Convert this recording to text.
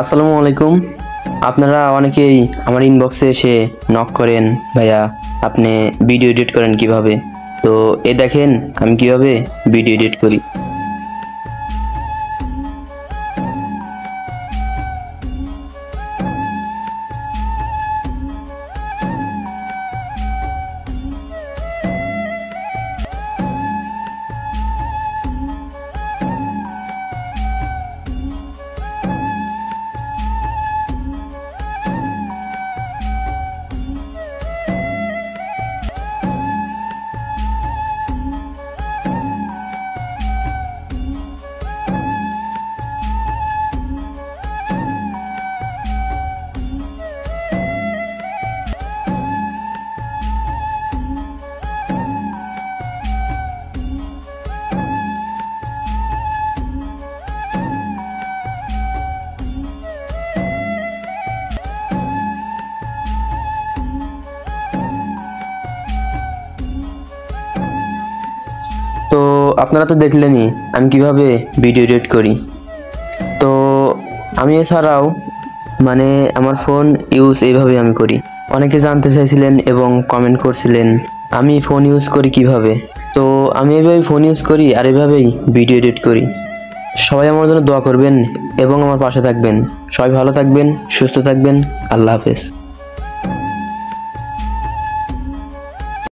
আসসালামু আলাইকুম। আপনারা অনেকেই আমার ইনবক্সে এসে নক করেন, ভাইয়া আপনি ভিডিও এডিট করেন কিভাবে। তো দেখেন আমি কিভাবে ভিডিও এডিট করি। তো আপনারা তো দেখলেনই আমি কিভাবে ভিডিও এডিট করি। তো আমি এছাড়াও আমার ফোন ইউজ এইভাবে আমি করি। অনেকে জানতে চাইছিলেন এবং কমেন্ট করছিলেন আমি ফোন ইউজ করি কিভাবে। তো আমি এইভাবে ফোন ইউজ করি আর এইভাবেই ভিডিও এডিট করি। সবাই আমার জন্য দোয়া করবেন এবং আমার পাশে থাকবেন। সবাই ভালো থাকবেন, সুস্থ থাকবেন। আল্লাহ হাফেজ।